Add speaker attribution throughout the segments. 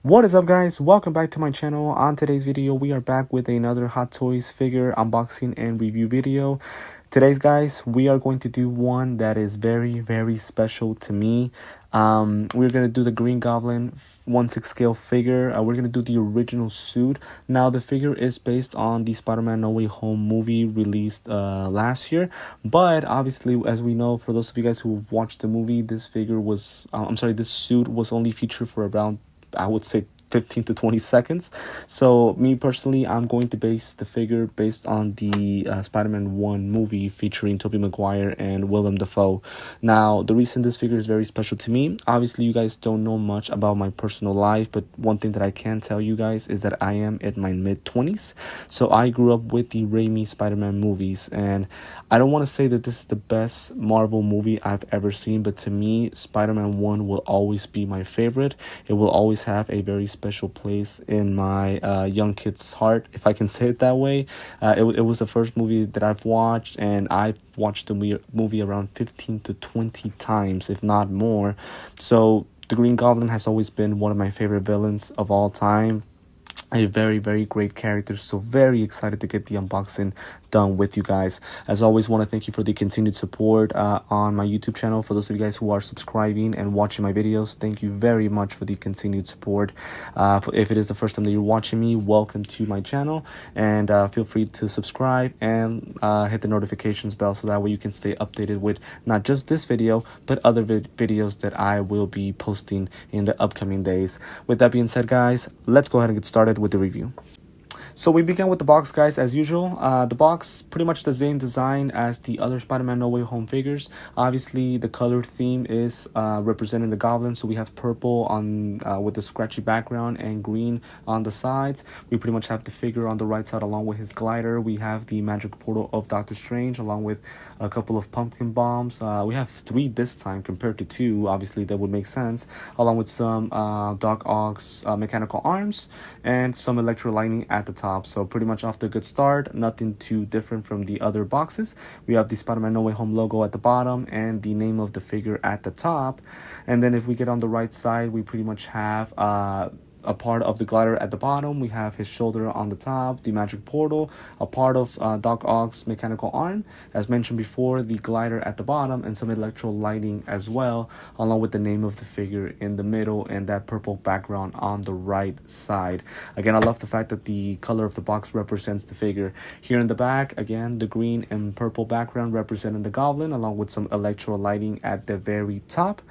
Speaker 1: What is up, guys? Welcome back to my channel. On today's video, we are back with another Hot Toys figure unboxing and review video. Today's, guys, we are going to do one that is very special to me. We're gonna do the Green Goblin 1/6 scale figure. We're gonna do the original suit. Now, the figure is based on the Spider-Man No Way Home movie released last year, but obviously, as we know, for those of you guys who've watched the movie, this figure was this suit was only featured for around, I would say, 15 to 20 seconds. So me personally, I'm going to base the figure based on the Spider-Man 1 movie featuring Tobey Maguire and Willem Dafoe. Now, the reason this figure is very special to me, obviously you guys don't know much about my personal life, but one thing that I can tell you guys is that I am in my mid-20s. So I grew up with the Raimi Spider-Man movies, and I don't want to say that this is the best Marvel movie I've ever seen, but to me, Spider-Man 1 will always be my favorite. It will always have a very special place in my young kid's heart, if I can say it that way. It was the first movie that I've watched, and I've watched the movie around 15 to 20 times, if not more. So the Green Goblin has always been one of my favorite villains of all time. A very great character. So very excited to get the unboxing done with you guys. As always, want to thank you for the continued support on my YouTube channel. For those of you guys who are subscribing and watching my videos, thank you very much for the continued support. If it is the first time that you're watching me, welcome to my channel, and feel free to subscribe and hit the notifications bell, so that way you can stay updated with not just this video but other videos that I will be posting in the upcoming days. With that being said, guys, let's go ahead and get started with the review. So we begin with the box, guys, as usual. The box, pretty much the same design as the other Spider-Man No Way Home figures. Obviously, the color theme is representing the Goblin. So we have purple on with the scratchy background and green on the sides. We pretty much have the figure on the right side along with his glider. We have the magic portal of Doctor Strange along with a couple of pumpkin bombs. We have 3 this time compared to 2. Obviously, that would make sense. Along with some Doc Ock's mechanical arms and some electro lighting at the top. So pretty much off to a good start. Nothing too different from the other boxes. We have the Spider-Man No Way Home logo at the bottom and the name of the figure at the top. And then if we get on the right side, we pretty much have a part of the glider at the bottom. We have his shoulder on the top, the magic portal, a part of Doc Ock's mechanical arm, as mentioned before, the glider at the bottom, and some electro lighting as well, along with the name of the figure in the middle and that purple background on the right side. Again, I love the fact that the color of the box represents the figure. Here in the back, again, the green and purple background representing the Goblin, along with some electro lighting at the very top.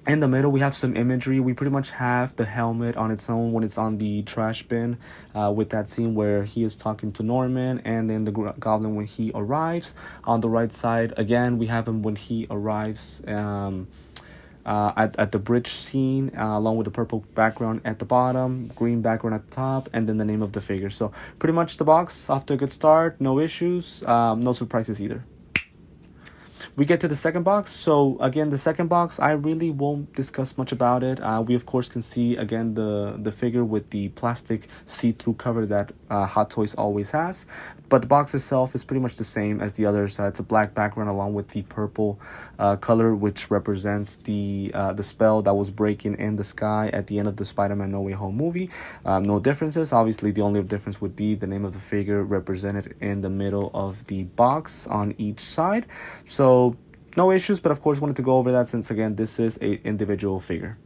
Speaker 1: In the middle, we have some imagery. We pretty much have the helmet on its own when it's on the trash bin, with that scene where he is talking to Norman, and then the Goblin when he arrives. On the right side, again, we have him when he arrives at the bridge scene, along with the purple background at the bottom, green background at the top, and then the name of the figure. So pretty much the box off to a good start. No issues, no surprises either. We get to the second box. So again, the second box, I really won't discuss much about it. We of course can see again the figure with the plastic see-through cover that Hot Toys always has, but the box itself is pretty much the same as the others. It's a black background along with the purple color, which represents the spell that was breaking in the sky at the end of the Spider-Man No Way Home movie. No differences. Obviously, the only difference would be the name of the figure represented in the middle of the box on each side. So no issues, but of course wanted to go over that since again this is a individual figure.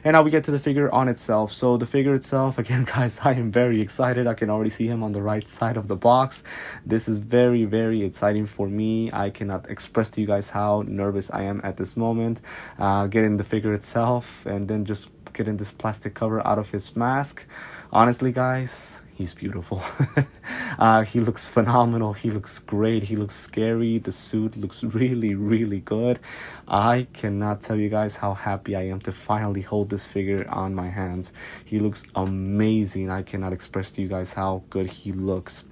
Speaker 1: And now we get to the figure on itself. So the figure itself, again, guys, I am very excited. I can already see him on the right side of the box. This is very exciting for me. I cannot express to you guys how nervous I am at this moment. Getting the figure itself and then just getting this plastic cover out of his mask. Honestly, guys, he's beautiful. He looks phenomenal. He looks great. He looks scary. The suit looks really good. I cannot tell you guys how happy I am to finally hold this figure on my hands. He looks amazing. I cannot express to you guys how good he looks.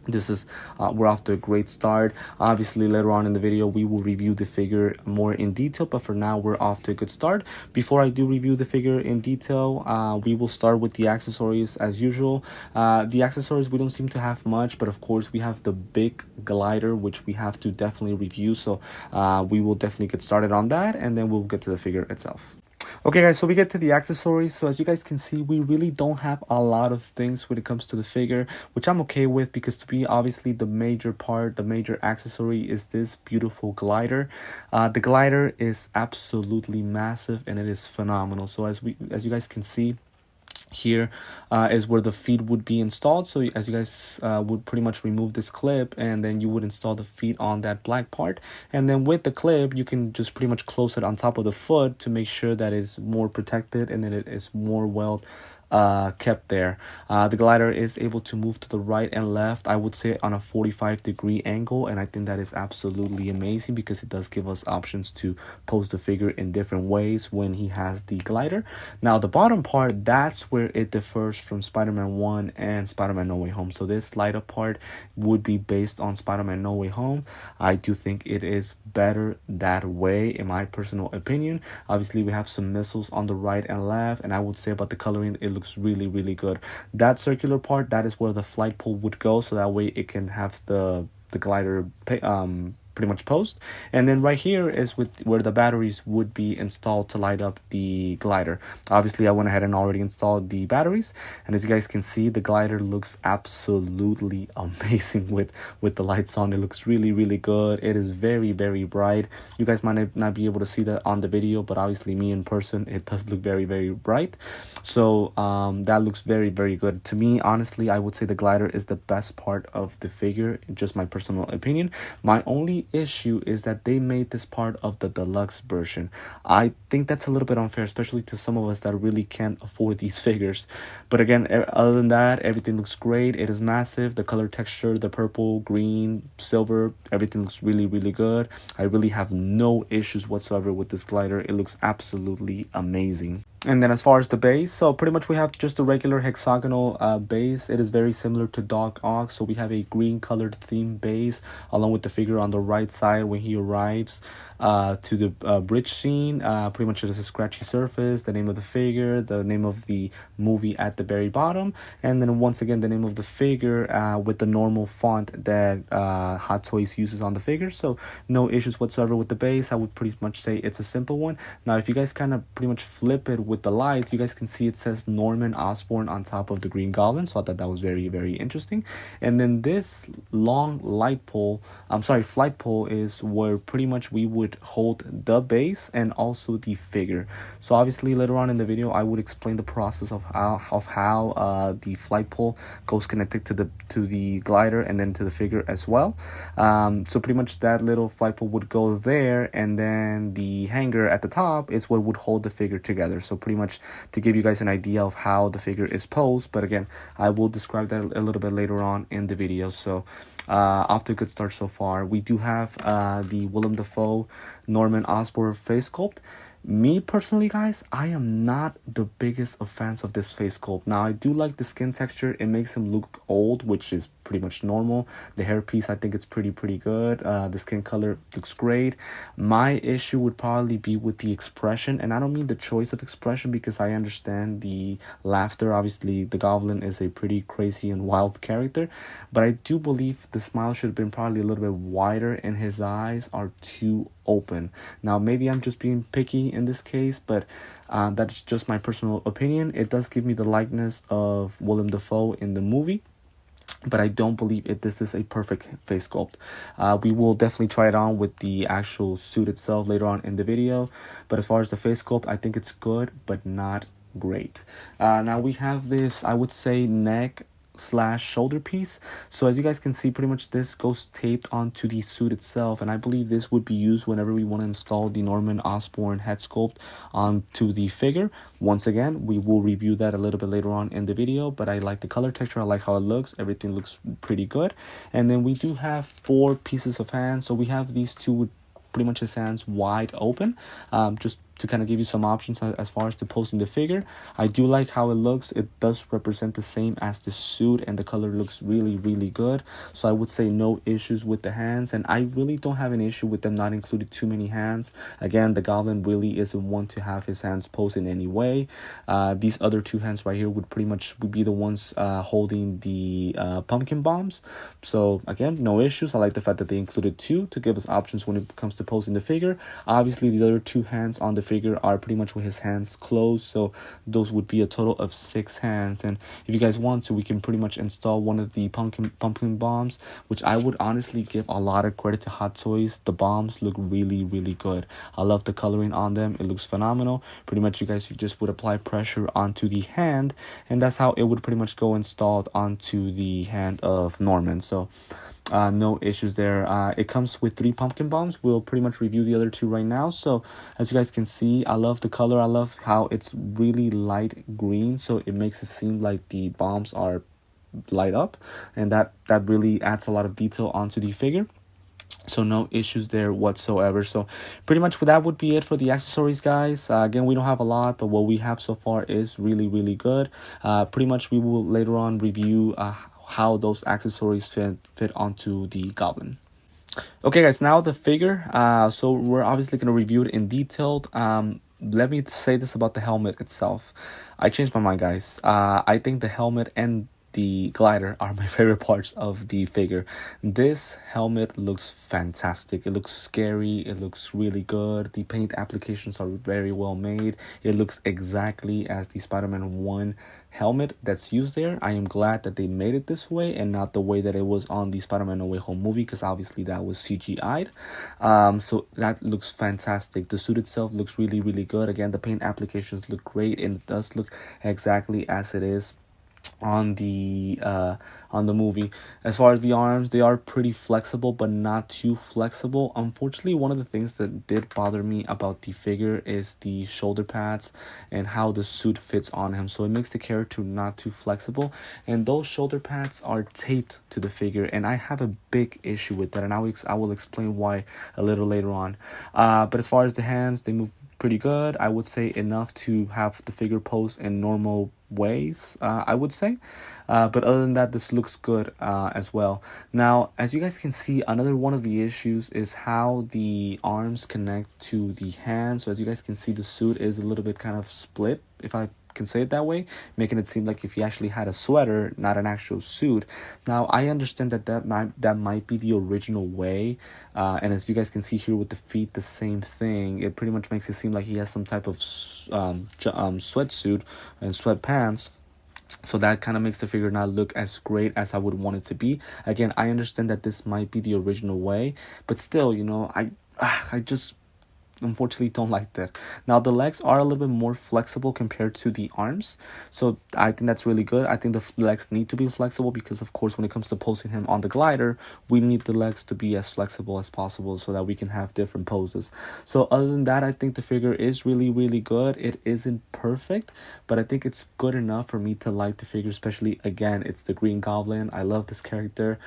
Speaker 1: This is we're off to a great start. Obviously later on in the video we will review the figure more in detail, but for now we're off to a good start. Before I do review the figure in detail, we will start with the accessories as usual. The accessories, we don't seem to have much, but of course we have the big glider, which we have to definitely review. So we will definitely get started on that, and then we'll get to the figure itself. Okay, guys, so we get to the accessories. So as you guys can see, we really don't have a lot of things when it comes to the figure, which I'm okay with, because to me, obviously, the major part, the major accessory is this beautiful glider. The glider is absolutely massive and it is phenomenal. So as you guys can see, here is where the feet would be installed. So as you guys would pretty much remove this clip, and then you would install the feet on that black part, and then with the clip you can just pretty much close it on top of the foot to make sure that it's more protected and that it is more well kept there. The glider is able to move to the right and left, I would say on a 45-degree angle, and I think that is absolutely amazing because it does give us options to pose the figure in different ways when he has the glider. Now the bottom part, that's where it differs from Spider-Man 1 and Spider-Man No Way Home. So this light up part would be based on Spider-Man No Way Home. I do think it is better that way in my personal opinion. Obviously we have some missiles on the right and left, and I would say about the coloring, it looks really good. That circular part, that is where the flight pole would go, so that way it can have the glider pretty much posed. And then right here is with where the batteries would be installed to light up the glider. Obviously I went ahead and already installed the batteries, and as you guys can see, the glider looks absolutely amazing with the lights on. It looks really good. It is very bright. You guys might not be able to see that on the video, but obviously me in person, it does look very bright. So that looks very good to me. Honestly, I would say the glider is the best part of the figure, just my personal opinion. My only issue is that they made this part of the deluxe version. I think that's a little bit unfair, especially to some of us that really can't afford these figures. But again, other than that, everything looks great. It is massive. The color texture, the purple, green, silver, everything looks really good. I really have no issues whatsoever with this glider. It looks absolutely amazing. And then as far as the base, so pretty much we have just a regular hexagonal base. It is very similar to Doc Ock. So we have a green colored theme base along with the figure on the right side when he arrives to the bridge scene. Pretty much it is a scratchy surface, the name of the figure, the name of the movie at the very bottom, and then once again the name of the figure with the normal font that Hot Toys uses on the figure. So no issues whatsoever with the base. I would pretty much say it's a simple one. Now if you guys kind of pretty much flip it with the lights, you guys can see it says Norman Osborn on top of the Green Goblin. So I thought that was very interesting. And then this long flight pole is where pretty much we would hold the base and also the figure. So obviously later on in the video I would explain the process of how the flight pole goes connected to the glider and then to the figure as well. So pretty much that little flight pole would go there, and then the hanger at the top is what would hold the figure together. So pretty much to give you guys an idea of how the figure is posed, but again I will describe that a little bit later on in the video. So off to a good start so far. We do have the Willem Dafoe Norman Osborn face sculpt. Me personally, guys, I am not the biggest of fans of this face sculpt. Now, I do like the skin texture. It makes him look old, which is pretty much normal. The hairpiece, I think it's pretty good. The skin color looks great. My issue would probably be with the expression, and I don't mean the choice of expression because I understand the laughter. Obviously, the Goblin is a pretty crazy and wild character, but I do believe the smile should have been probably a little bit wider, and his eyes are too open. Now maybe I'm just being picky in this case, but that's just my personal opinion. It does give me the likeness of Willem Dafoe in the movie, but I don't believe this is a perfect face sculpt. We will definitely try it on with the actual suit itself later on in the video, but as far as the face sculpt, I think it's good but not great. Now we have this, I would say, neck / shoulder piece. So as you guys can see, pretty much this goes taped onto the suit itself, and I believe this would be used whenever we want to install the Norman Osborn head sculpt onto the figure. Once again, we will review that a little bit later on in the video, but I like the color texture. I like how it looks. Everything looks pretty good. And then we do have 4 pieces of hands. So we have these two with pretty much his hands wide open, just to kind of give you some options as far as to posing the figure. I do like how it looks. It does represent the same as the suit, and the color looks really good. So I would say no issues with the hands, and I really don't have an issue with them not including too many hands. Again, the Goblin really isn't one to have his hands posed in any way. These other 2 hands right here would be the ones holding the pumpkin bombs. So again, no issues. I like the fact that they included 2 to give us options when it comes to posing the figure. Obviously, the other 2 hands on the figure are pretty much with his hands closed, so those would be a total of 6 hands. And if you guys want to, we can pretty much install one of the pumpkin bombs, which I would honestly give a lot of credit to Hot Toys. The bombs look really, really good. I love the coloring on them. It looks phenomenal. Pretty much you guys just would apply pressure onto the hand, and that's how it would pretty much go installed onto the hand of Norman. So no issues there. It comes with 3 pumpkin bombs. We'll pretty much review the other 2 right now. So as you guys can see, I love the color. I love how it's really light green, so it makes it seem like the bombs are light up, and that really adds a lot of detail onto the figure. So no issues there whatsoever. So pretty much that would be it for the accessories, guys. Again, we don't have a lot, but what we have so far is really, really good. Pretty much we will later on review how those accessories fit onto the Goblin. Okay, guys, now the figure. So we're obviously going to review it in detail. Let me say this about the helmet itself. I changed my mind, guys. I think the helmet and the glider are my favorite parts of the figure. This helmet looks fantastic. It looks scary. It looks really good. The paint applications are very well made. It looks exactly as the Spider-Man 1 helmet that's used there. I am glad that they made it this way and not the way that it was on the Spider-Man No Way Home movie, because obviously that was CGI'd. So that looks fantastic. The suit itself looks really, really good. Again, the paint applications look great, and it does look exactly as it is on the movie. As far as the arms, they are pretty flexible, but not too flexible. Unfortunately, one of the things that did bother me about the figure is the shoulder pads and how the suit fits on him. So it makes the character not too flexible, and those shoulder pads are taped to the figure, and I have a big issue with that, and I will explain why a little later on. But as far as the hands, they move pretty good. I would say enough to have the figure pose in normal ways, I would say. But other than that, this looks good as well. Now, as you guys can see, another one of the issues is how the arms connect to the hands. So as you guys can see, the suit is a little bit kind of split, if I can say it that way, making it seem like if you actually had a sweater, not an actual suit. Now, I understand that might be the original way, and as you guys can see here with the feet, the same thing. It pretty much makes it seem like he has some type of sweatsuit and sweatpants. So that kind of makes the figure not look as great as I would want it to be. Again, I understand that this might be the original way, but still, you know, I just unfortunately don't like that. Now the legs are a little bit more flexible compared to the arms, so I think that's really good. I think the legs need to be flexible because of course when it comes to posing him on the glider, we need the legs to be as flexible as possible so that we can have different poses. So other than that, I think the figure is really, really good. It isn't perfect, but I think it's good enough for me to like the figure, especially again, it's the Green Goblin. I love this character.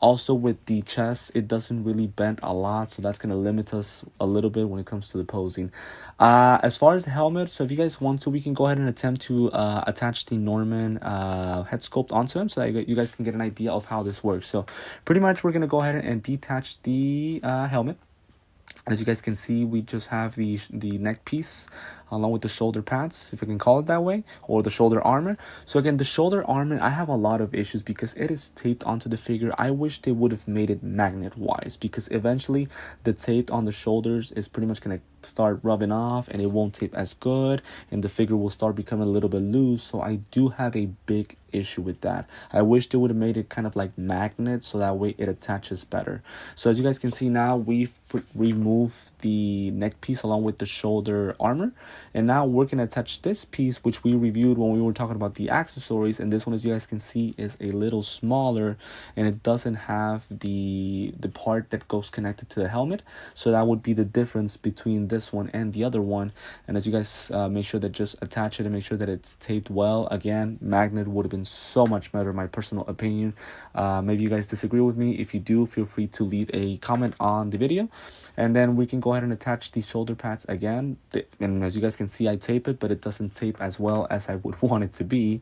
Speaker 1: Also with the chest, it doesn't really bend a lot, so that's going to limit us a little bit when it comes to the posing. As far as the helmet, so if you guys want to, we can go ahead and attempt to attach the Norman head sculpt onto him so that you guys can get an idea of how this works. So pretty much we're going to go ahead and detach the helmet. As you guys can see, we just have the neck piece along with the shoulder pads, if I can call it that way, or the shoulder armor. So again, the shoulder armor, I have a lot of issues because it is taped onto the figure. I wish they would have made it magnet wise, because eventually the tape on the shoulders is pretty much going to start rubbing off and it won't tape as good, and the figure will start becoming a little bit loose. So I do have a big issue with that. I wish they would have made it kind of like magnet so that way it attaches better. So as you guys can see now, we've removed the neck piece along with the shoulder armor, and now we're gonna attach this piece which we reviewed when we were talking about the accessories, and this one, as you guys can see, is a little smaller and it doesn't have the part that goes connected to the helmet. So that would be the difference between this one and the other one. And as you guys make sure that just attach it and make sure that it's taped well. Again, magnet would have been so much better, my personal opinion. Maybe you guys disagree with me. If you do, feel free to leave a comment on the video, and then we can go ahead and attach the shoulder pads again. And as you guys can see, I tape it, but it doesn't tape as well as I would want it to be,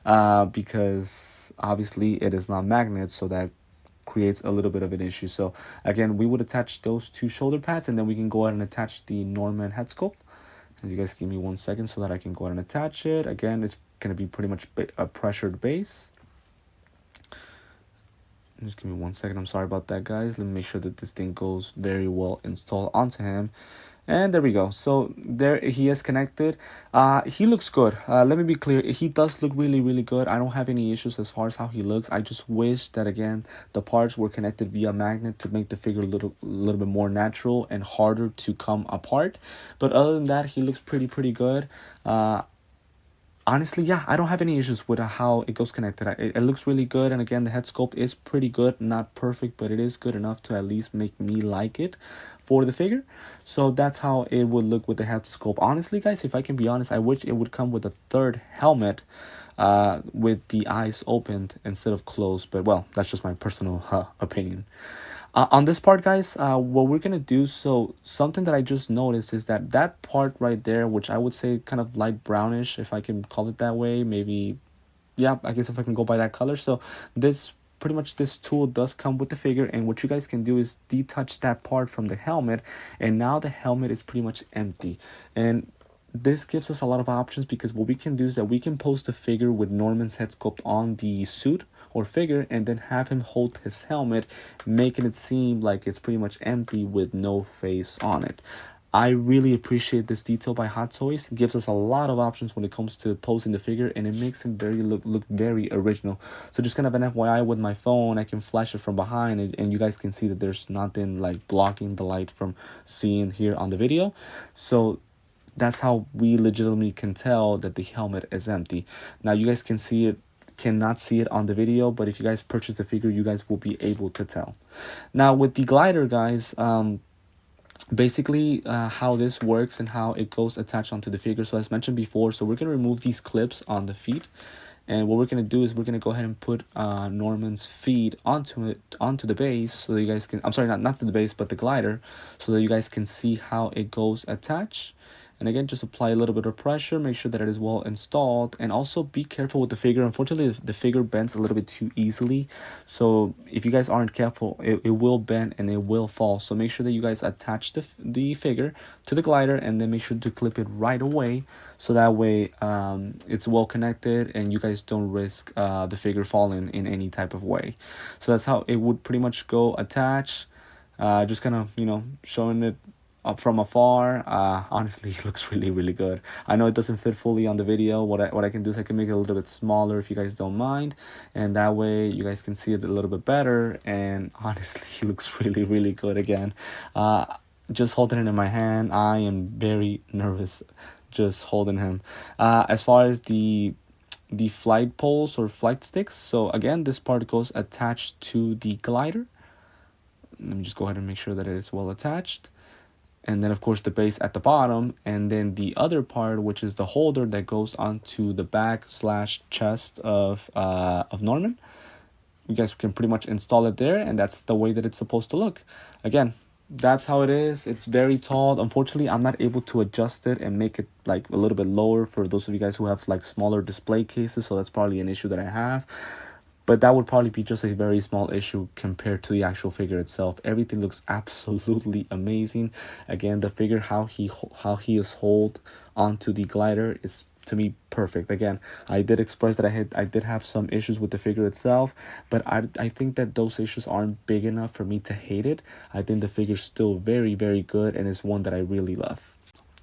Speaker 1: because obviously it is not magnet, so that creates a little bit of an issue. So again, we would attach those 2 shoulder pads, and then we can go ahead and attach the Norman head sculpt. And you guys give me 1 second so that I can go ahead and attach it. Again, it's going to be pretty much a pressured base. Just give me 1 second. I'm sorry about that, guys. Let me make sure that this thing goes very well installed onto him. And there we go. So there he is connected. He looks good. Let me be clear. He does look really, really good. I don't have any issues as far as how he looks. I just wish that, again, the parts were connected via magnet to make the figure a little bit more natural and harder to come apart. But other than that, he looks pretty good. Honestly, yeah, I don't have any issues with how it goes connected. It looks really good, and again, the head sculpt is pretty good. Not perfect, but it is good enough to at least make me like it for the figure. So that's how it would look with the head sculpt. Honestly, guys, if I can be honest, I wish it would come with a third helmet with the eyes opened instead of closed. But, well, that's just my personal opinion. On this part, guys, what we're gonna do, so something that I just noticed is that part right there, which I would say kind of light brownish, if I can call it that way, maybe, yeah, I guess if I can go by that color. So this pretty much, this tool does come with the figure, and what you guys can do is detach that part from the helmet, and now the helmet is pretty much empty. And this gives us a lot of options, because what we can do is that we can post the figure with Norman's head sculpt on the suit or figure, and then have him hold his helmet, making it seem like it's pretty much empty with no face on it. I really appreciate this detail by Hot Toys. It gives us a lot of options when it comes to posing the figure, and it makes him look very original. So just kind of an FYI, with my phone, I can flash it from behind, and you guys can see that there's nothing like blocking the light from seeing here on the video. So that's how we legitimately can tell that the helmet is empty. Now you guys cannot see it on the video, but if you guys purchase the figure, you guys will be able to tell. Now with the glider, guys, basically how this works and how it goes attached onto the figure. So as mentioned before, so we're going to remove these clips on the feet, and what we're going to do is we're going to go ahead and put Norman's feet onto the base, so that you guys can, I'm sorry, not to the base, but the glider, so that you guys can see how it goes attached. And again, just apply a little bit of pressure, make sure that it is well installed, and also be careful with the figure. Unfortunately, the figure bends a little bit too easily. So if you guys aren't careful, it will bend and it will fall. So make sure that you guys attach the figure to the glider, and then make sure to clip it right away. So that way it's well connected and you guys don't risk the figure falling in any type of way. So that's how it would pretty much go attached. Just kind of, showing it up from afar. Honestly, it looks really good. I know it doesn't fit fully on the video. What I can do is I can make it a little bit smaller if you guys don't mind, and that way you guys can see it a little bit better. And honestly, it looks really good. Again, just holding it in my hand, I am very nervous just holding him. As far as the flight poles or flight sticks, so again, this part goes attached to the glider. Let me just go ahead and make sure that it is well attached. And then, of course, the base at the bottom, and then the other part, which is the holder that goes onto the back/chest of Norman. You guys can pretty much install it there, and that's the way that it's supposed to look. Again, that's how it is. It's very tall. Unfortunately, I'm not able to adjust it and make it like a little bit lower for those of you guys who have like smaller display cases. So that's probably an issue that I have. But that would probably be just a very small issue compared to the actual figure itself. Everything looks absolutely amazing. Again, the figure, how he is hold onto the glider is, to me, perfect. Again, I did express that I did have some issues with the figure itself, but I think that those issues aren't big enough for me to hate it. I think the figure's still very good, and it's one that I really love.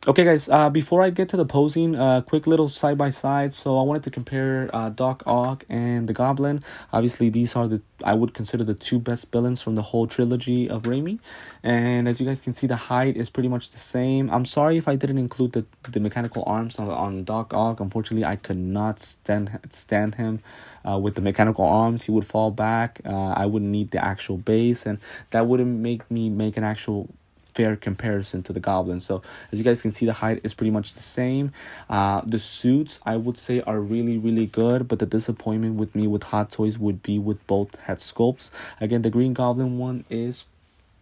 Speaker 1: Okay, guys, before I get to the posing, quick little side-by-side. So I wanted to compare Doc Ock and the Goblin. Obviously, these are I would consider the two best villains from the whole trilogy of Raimi. And as you guys can see, the height is pretty much the same. I'm sorry if I didn't include the mechanical arms on Doc Ock. Unfortunately, I could not stand him with the mechanical arms. He would fall back. I would need the actual base, and that wouldn't make me make an actual fair comparison to the Goblin. So as you guys can see, the height is pretty much the same. The suits, I would say, are really good, but the disappointment with me with Hot Toys would be with both head sculpts. Again, the Green Goblin one is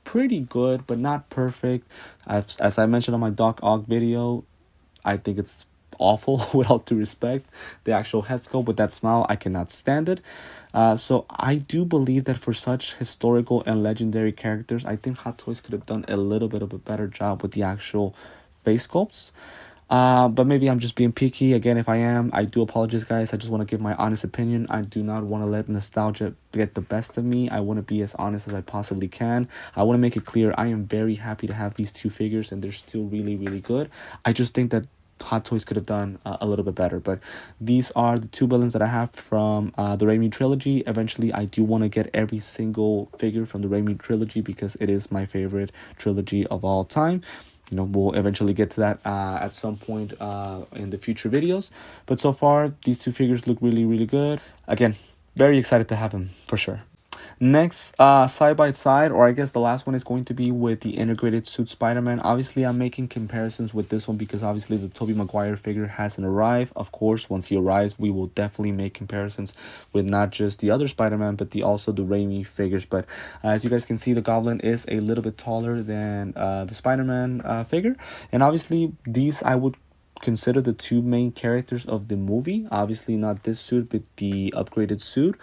Speaker 1: pretty good, but not perfect. As I mentioned on my Doc Ock video, I think it's awful with all due respect. The actual head sculpt with that smile, I cannot stand it. So I do believe that for such historical and legendary characters, I think Hot Toys could have done a little bit of a better job with the actual face sculpts. But maybe I'm just being picky. Again, if I am, I do apologize, guys. I just want to give my honest opinion. I do not want to let nostalgia get the best of me. I want to be as honest as I possibly can. I want to make it clear I am very happy to have these two figures, and they're still really, really good. I just think that Hot Toys could have done a little bit better, but these are the two villains that I have from the Raimi trilogy. Eventually, I do want to get every single figure from the Raimi trilogy because it is my favorite trilogy of all time. You know, we'll eventually get to that at some point in the future videos, but so far these two figures look really, really good. Again, very excited to have them for sure. Next, side by side, or I guess the last one is going to be with the integrated suit Spider-Man. Obviously, I'm making comparisons with this one because obviously the Tobey Maguire figure hasn't arrived. Of course, once he arrives, we will definitely make comparisons with not just the other Spider-Man, but also the Raimi figures. But as you guys can see, the Goblin is a little bit taller than the Spider-Man figure. And obviously, these I would consider the two main characters of the movie. Obviously, not this suit, but the upgraded suit.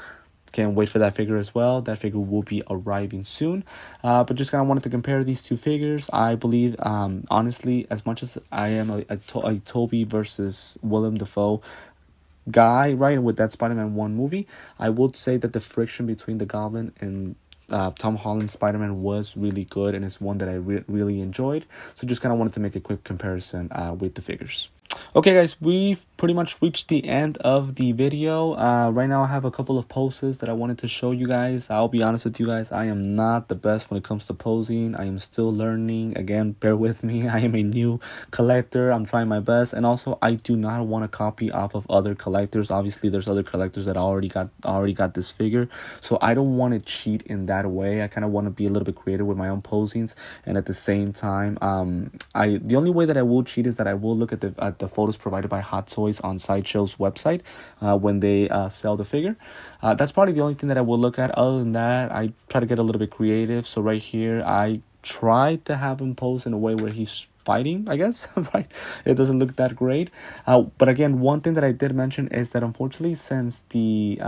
Speaker 1: Can't wait for that figure as well. That figure will be arriving soon. But just kind of wanted to compare these two figures. I believe, honestly, as much as I am a Tobey versus Willem Dafoe guy, right, with that Spider-Man 1 movie, I would say that the friction between the Goblin and Tom Holland's Spider-Man was really good, and it's one that I really enjoyed. So just kind of wanted to make a quick comparison with the figures. Okay, guys, we've pretty much reached the end of the video. Right now I have a couple of poses that I wanted to show you guys. I'll be honest with you guys, I am not the best when it comes to posing. I am still learning. Again, bear with me. I am a new collector. I'm trying my best, and also I do not want to copy off of other collectors. Obviously, there's other collectors that already got this figure, so I don't want to cheat in that way. I kind of want to be a little bit creative with my own posings, and at the same time, the only way that I will cheat is that I will look at the photos provided by Hot Toys on Sideshow's website when they sell the figure. That's probably the only thing that I will look at. Other than that, I try to get a little bit creative. So right here, I tried to have him pose in a way where he's fighting, I guess. Right, it doesn't look that great, but again, one thing that I did mention is that unfortunately, since the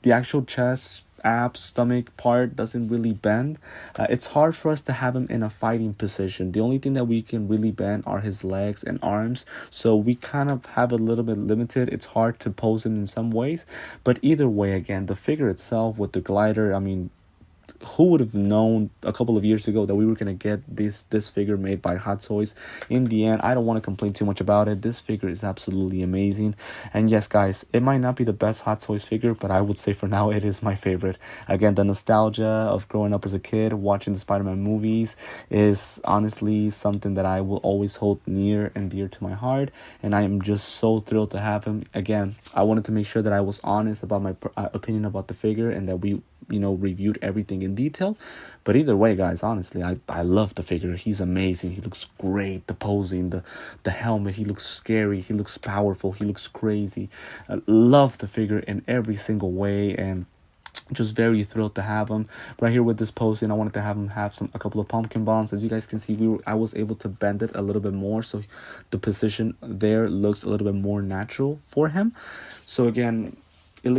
Speaker 1: actual chest, abs, stomach part doesn't really bend, it's hard for us to have him in a fighting position. The only thing that we can really bend are his legs and arms, so we kind of have a little bit limited. It's hard to pose him in some ways, but either way, again, the figure itself with the glider, I mean, who would have known a couple of years ago that we were going to get this figure made by Hot Toys? In the end, I don't want to complain too much about it. This figure is absolutely amazing. And yes, guys, it might not be the best Hot Toys figure, but I would say for now it is my favorite. Again, the nostalgia of growing up as a kid watching the Spider-Man movies is honestly something that I will always hold near and dear to my heart, and I am just so thrilled to have him. Again, I wanted to make sure that I was honest about my opinion about the figure, and that we reviewed everything in detail. But either way, guys, honestly, I love the figure. He's amazing. He looks great. The posing, the helmet, he looks scary, he looks powerful, he looks crazy. I love the figure in every single way, and just very thrilled to have him right here with this posing. I wanted to have him have a couple of pumpkin bombs. As you guys can see, I was able to bend it a little bit more, so the position there looks a little bit more natural for him. So again,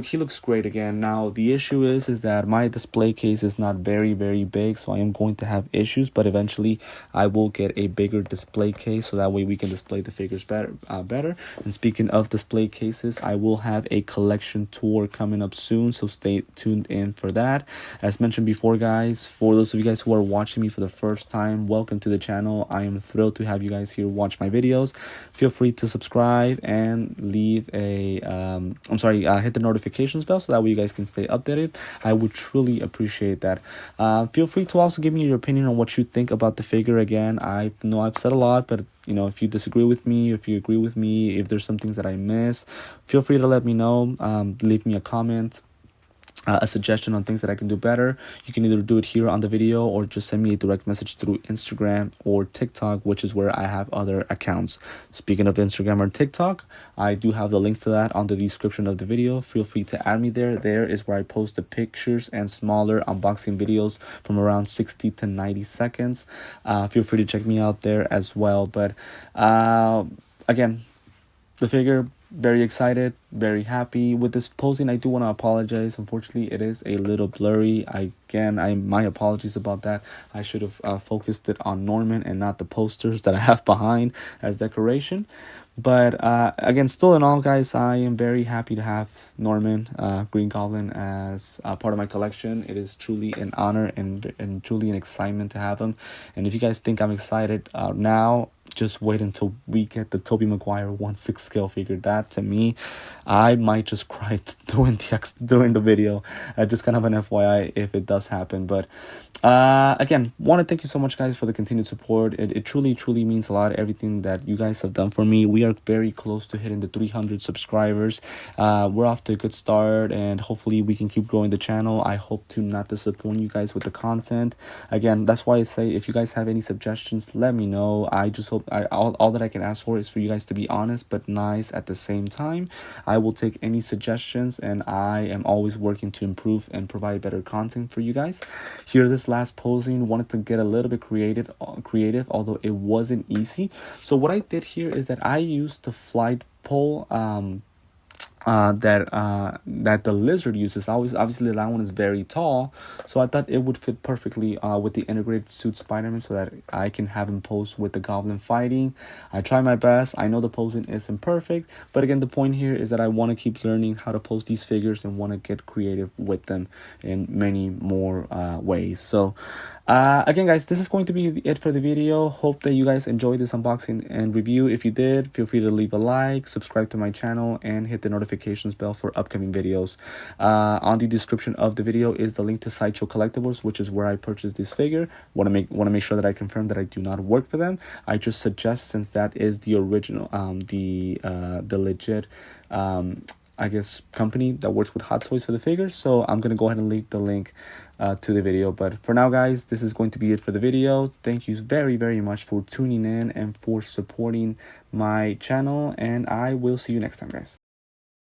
Speaker 1: he looks great again. Now the issue is that my display case is not very, very big, so I am going to have issues, but eventually I will get a bigger display case, so that way we can display the figures better. And speaking of display cases, I will have a collection tour coming up soon, so stay tuned in for that. As mentioned before, guys, for those of you guys who are watching me for the first time, welcome to the channel. I am thrilled to have you guys here watch my videos. Feel free to subscribe and leave a hit the notifications bell, so that way you guys can stay updated. I would truly appreciate that. Feel free to also give me your opinion on what you think about the figure. Again, I know I've said a lot, but if you disagree with me, if you agree with me, if there's some things that I miss, feel free to let me know. Leave me a comment, a suggestion on things that I can do better. You can either do it here on the video or just send me a direct message through Instagram or TikTok, which is where I have other accounts. Speaking of Instagram or TikTok, I do have the links to that on the description of the video. Feel free to add me there. There is where I post the pictures and smaller unboxing videos from around 60 to 90 seconds. Feel free to check me out there as well. But again, the figure, very excited, very happy with this posing. I do want to apologize. Unfortunately, it is a little blurry. My apologies about that. I should have focused it on Norman and not the posters that I have behind as decoration. But again, still in all, guys, I am very happy to have Norman Green Goblin as part of my collection. It is truly an honor and truly an excitement to have him. And if you guys think I'm excited now, just wait until we get the Tobey Maguire 1/6 scale figure. That, to me, I might just cry during the video. Just kind of an FYI if it does happen. But again, want to thank you so much, guys, for the continued support. It truly means a lot, everything that you guys have done for me. We are very close to hitting the 300 subscribers. We're off to a good start, and hopefully we can keep growing the channel. I hope to not disappoint you guys with the content. Again, that's why I say, if you guys have any suggestions, let me know. I just hope all that I can ask for is for you guys to be honest but nice at the same time. I will take any suggestions, and I am always working to improve and provide better content for you guys. Here, this last posing, wanted to get a little bit creative, although it wasn't easy. So what I did here is that I used the flight pole that the lizard uses. Obviously that one is very tall, so I thought it would fit perfectly with the integrated suit Spider-Man, so that I can have him pose with the Goblin fighting. I try my best. I know the posing isn't perfect, but again, the point here is that I want to keep learning how to pose these figures and want to get creative with them in many more ways. So again, guys, this is going to be it for the video. Hope that you guys enjoyed this unboxing and review. If you did, feel free to leave a like, subscribe to my channel, and hit the notifications bell for upcoming videos. On the description of the video is the link to Sideshow Collectibles, which is where I purchased this figure. Want to make sure that I confirm that I do not work for them. I just suggest, since that is the original, the legit I guess company that works with Hot Toys for the figures. So I'm gonna go ahead and leave the link to the video. But for now, guys, this is going to be it for the video. Thank you very much for tuning in and for supporting my channel, and I will see you next time, guys.